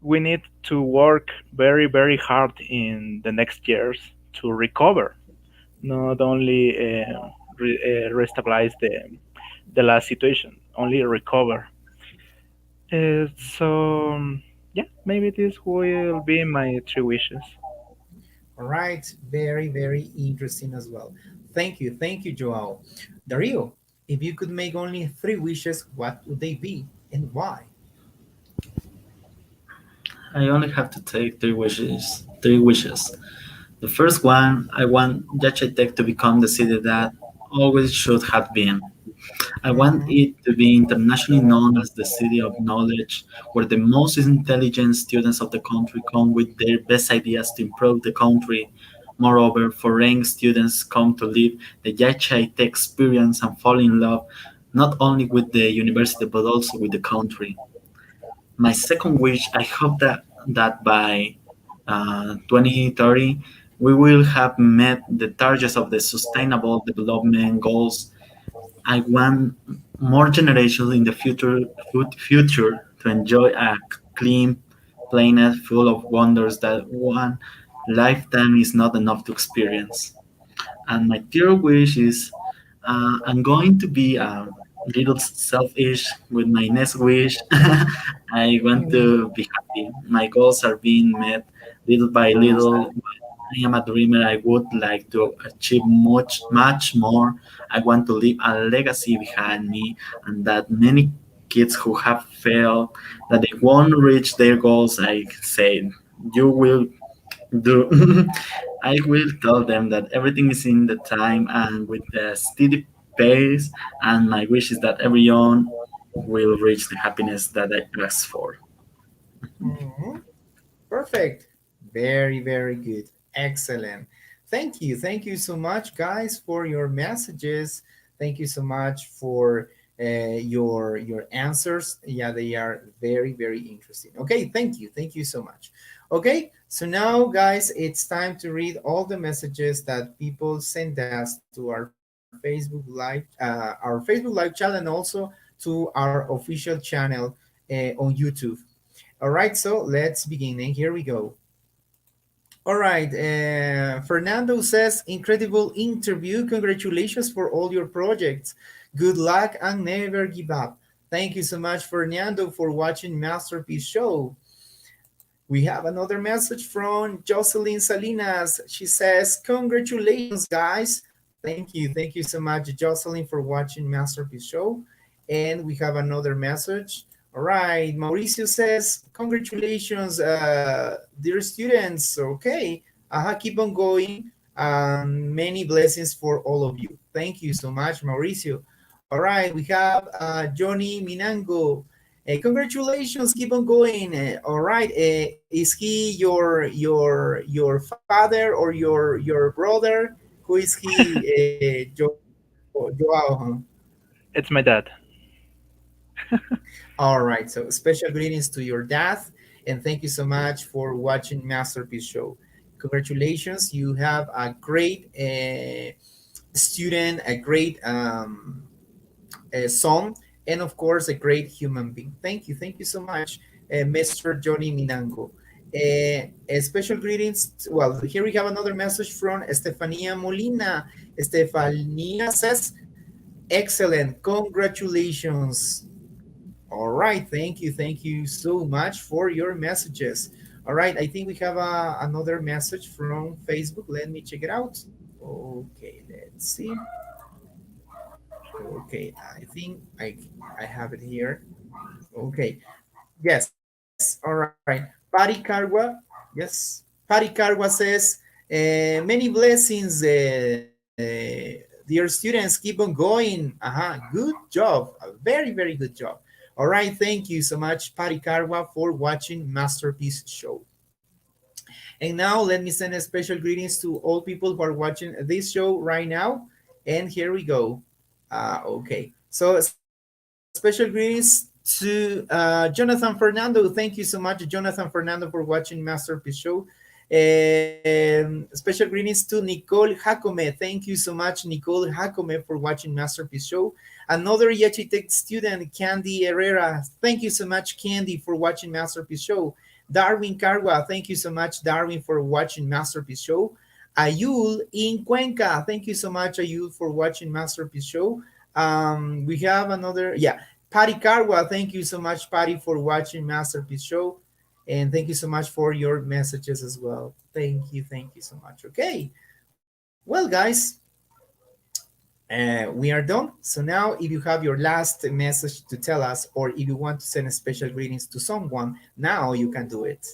we need to work very, very hard in the next years to recover, not only restabilize the last situation, only recover. Yeah, maybe this will be my three wishes. All right, very, very interesting as well. Thank you, Joao. Dario, if you could make only three wishes, what would they be and why? I only have to take three wishes. Three wishes. The first one, I want Yachai to become the city that always should have been. I want Mm-hmm. it to be internationally known as the city of knowledge, where the most intelligent students of the country come with their best ideas to improve the country. Moreover, foreign students come to live the Yachai experience and fall in love not only with the university but also with the country. My second wish, I hope that by 2030 we will have met the targets of the Sustainable Development Goals. I want more generations in the future to enjoy a clean planet full of wonders that one lifetime is not enough to experience. And my third wish is I'm going to be a little selfish with my next wish. I want to be happy. My goals are being met little by little. I am a dreamer. I would like to achieve much, much more. I want to leave a legacy behind me, and that many kids who have failed, that they won't reach their goals, I say, you will do. I will tell them that everything is in the time and with a steady pace, and my wish is that everyone will reach the happiness that I ask for. Mm-hmm. Perfect. Very, very good. Excellent. Thank you. Thank you so much, guys, for your messages. Thank you so much for your answers. Yeah, they are very, very interesting. Okay, thank you. Thank you so much. Okay, so now, guys, it's time to read all the messages that people send us to our Facebook Live chat, and also to our official channel on YouTube. All right, so let's begin. And here we go. All right. Fernando says, incredible interview. Congratulations for all your projects. Good luck and never give up. Thank you so much, Fernando, for watching Masterpiece Show. We have another message from Jocelyn Salinas. She says, congratulations, guys. Thank you. Thank you so much, Jocelyn, for watching Masterpiece Show. And we have another message. All right. Mauricio says, congratulations, dear students. Okay. Keep on going. Many blessings for all of you. Thank you so much, Mauricio. All right. We have Johnny Minango. Congratulations, keep on going. All right, is he your father or your brother? Who is he? Joao. Huh? It's my dad. All right, so special greetings to your dad, and thank you so much for watching Masterpiece Show. Congratulations, you have a great student, a great son, and of course, a great human being. Thank you so much, Mr. Johnny Minango. Special greetings. Well, here we have another message from Estefania Molina. Estefania says, excellent, congratulations. All right, thank you so much for your messages. All right, I think we have another message from Facebook. Let me check it out. Okay, let's see. Okay, I think I have it here. Okay. Yes. All right. Pari Karwa. Yes. Pari Karwa says, many blessings, dear students. Keep on going. Good job. A very, very good job. All right. Thank you so much, Pari Karwa, for watching Masterpiece Show. And now let me send a special greetings to all people who are watching this show right now. And here we go. Okay. So special greetings to Jonathan Fernando. Thank you so much, Jonathan Fernando, for watching Masterpiece Show. Special greetings to Nicole Jacome. Thank you so much, Nicole Jacome, for watching Masterpiece Show. Another Yachi Tech student, Candy Herrera. Thank you so much, Candy, for watching Masterpiece Show. Darwin Carwa. Thank you so much, Darwin, for watching Masterpiece Show. Ayul in Cuenca. Thank you so much, Ayul, for watching Masterpiece Show. We have another, yeah, Patty Carwa. Thank you so much, Patty, for watching Masterpiece Show. And thank you so much for your messages as well. Thank you so much. Okay. Well, guys, we are done. So now, if you have your last message to tell us, or if you want to send a special greetings to someone, now you can do it.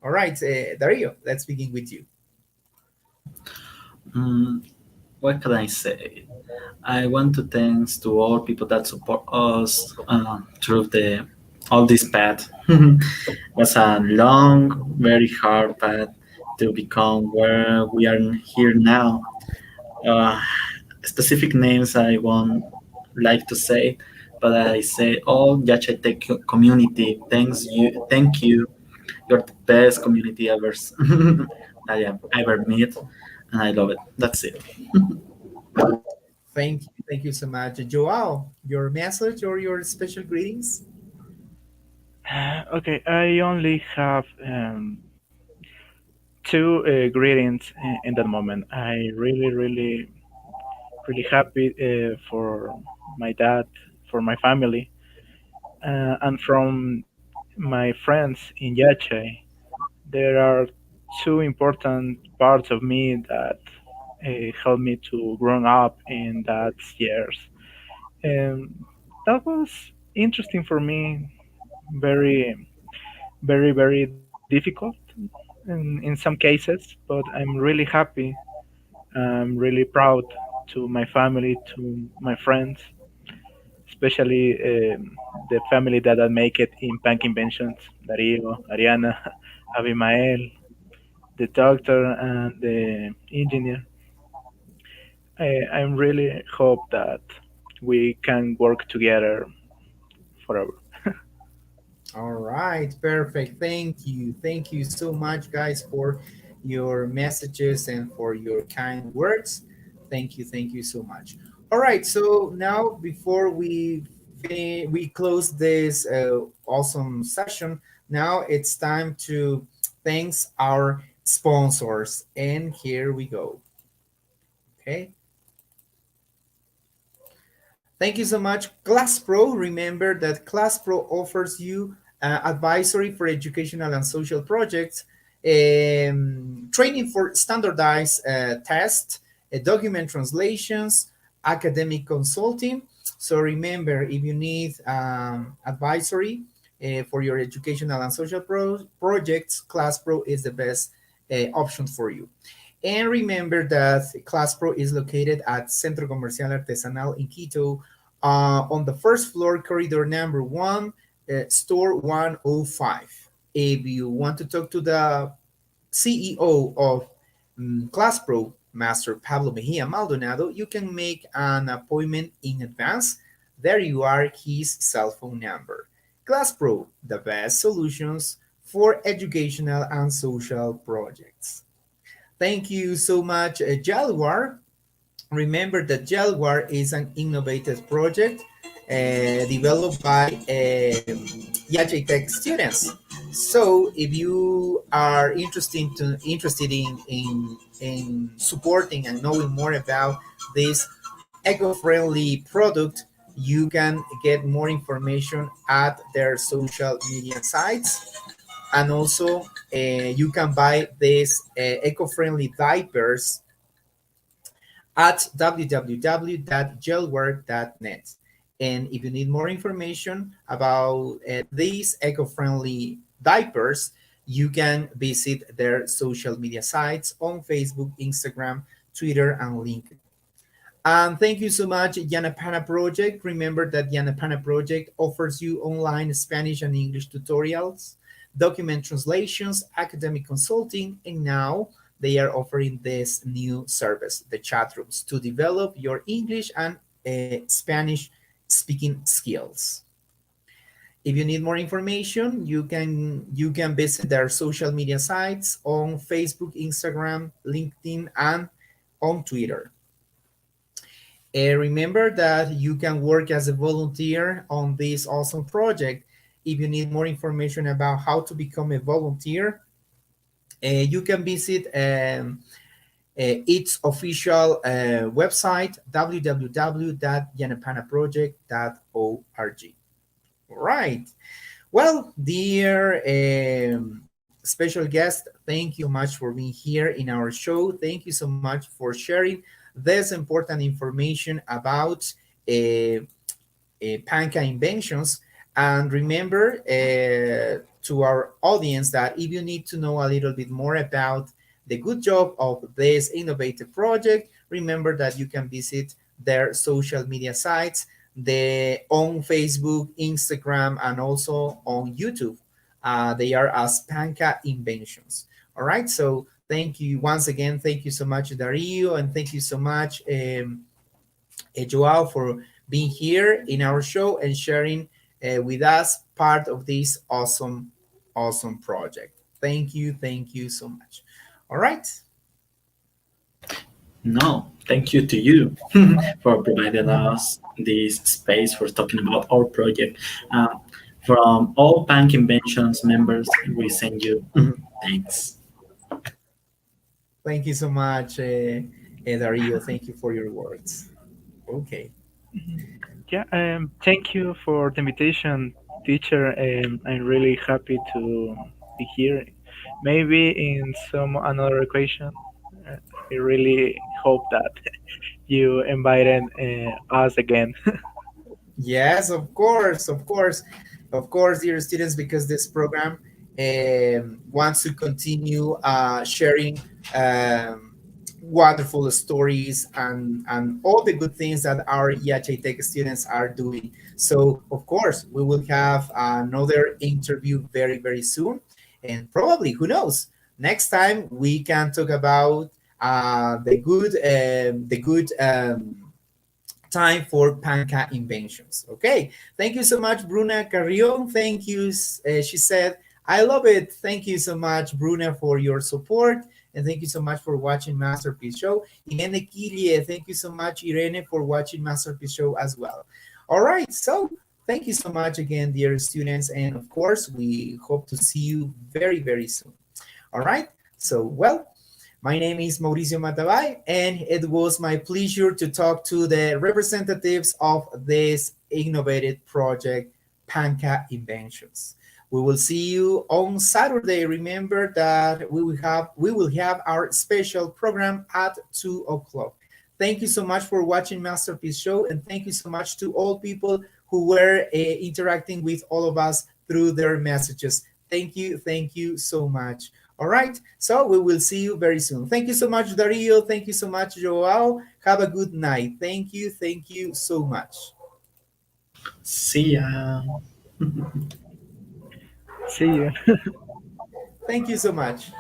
All right, Dario, let's begin with you. Mm, what can I say? I want to thanks to all people that support us through the all this path. Was a long, very hard path to become where we are here now. Uh, Specific names I won't like to say, but I say all Yacha Tech community. Thank you. You're the best community ever I have ever met, and I love it. That's it. Thank you so much. Joao, your message or your special greetings? Okay, I only have two greetings in that moment. I really happy for my dad, for my family, and from my friends in Yache. There are two important parts of me that helped me to grow up in that years. And that was interesting for me, very, very difficult in some cases, but I'm really happy. I'm really proud to my family, to my friends, especially the family that I make it in Panka Inventions, Darío, Ariana, Abimael, the doctor, and the engineer. I really hope that we can work together forever. All right, perfect. Thank you. Thank you so much, guys, for your messages and for your kind words. Thank you so much. All right, so now before we close this awesome session, now it's time to thanks our sponsors. And here we go. Okay. Thank you so much, Class Pro. Remember that Class Pro offers you advisory for educational and social projects, training for standardized tests, document translations, academic consulting. So remember, if you need advisory for your educational and social projects, Class Pro is the best option for you. And remember that Class Pro is located at Centro Comercial Artesanal in Quito, on the first floor, corridor number one, store 105. If you want to talk to the CEO of Class Pro, Master Pablo Mejia Maldonado, you can make an appointment in advance. There you are, his cell phone number. Class Pro, the best solutions for educational and social projects. Thank you so much, Jaguar. Remember that Jaguar is an innovative project developed by Yache Tech students. So if you are interested in supporting and knowing more about this eco-friendly product, you can get more information at their social media sites. And also you can buy these eco-friendly diapers at www.gelwork.net. And if you need more information about these eco-friendly diapers, you can visit their social media sites on Facebook, Instagram, Twitter, and LinkedIn. And thank you so much, Yanapana Project. Remember that Yanapana Project offers you online Spanish and English tutorials, document translations, academic consulting, and now they are offering this new service, the chat rooms, to develop your English and Spanish speaking skills. If you need more information, you can visit their social media sites on Facebook, Instagram, LinkedIn, and on Twitter. Remember that you can work as a volunteer on this awesome project. If you need more information about how to become a volunteer, you can visit its official website, www.yanapanaproject.org. All right. Well, dear special guest, thank you so much for being here in our show. Thank you so much for sharing this important information about Panka Inventions. And remember to our audience that if you need to know a little bit more about the good job of this innovative project, remember that you can visit their social media sites, on Facebook, Instagram, and also on YouTube. They are as Panka Inventions. All right. So thank you once again. Thank you so much, Dario, and thank you so much, Joao, for being here in our show and sharing with us part of this awesome project. Thank you so much. All right. No, thank you to you for providing us this space for talking about our project. Uh, from all Bank Inventions members, we send you thanks. Thank you so much, Dario. Thank you for your words. Okay. Yeah, thank you for the invitation, teacher. I'm really happy to be here. Maybe in some another occasion. Uh, I really hope that you invited us again. Yes, of course, of course, dear students, because this program wants to continue sharing um, wonderful stories and all the good things that our EHA Tech students are doing. So, of course, we will have another interview very soon, and probably, who knows, next time we can talk about the good time for Panka Inventions. Okay, thank you so much, Bruna Carrion. Thank you. She said, I love it. Thank you so much, Bruna, for your support. And thank you so much for watching Masterpiece Show. Irene Kilie, thank you so much, Irene, for watching Masterpiece Show as well. All right, so thank you so much again, dear students. And of course, we hope to see you very soon. All right. So, well, my name is Mauricio Matabay, and it was my pleasure to talk to the representatives of this innovative project, Panka Inventions. We will see you on Saturday. Remember that we will have our special program at 2 o'clock. Thank you so much for watching Masterpiece Show, and thank you so much to all people who were interacting with all of us through their messages. Thank you so much. All right, so we will see you very soon. Thank you so much, Dario. Thank you so much, Joao. Have a good night. Thank you so much. See ya. See you. Thank you so much.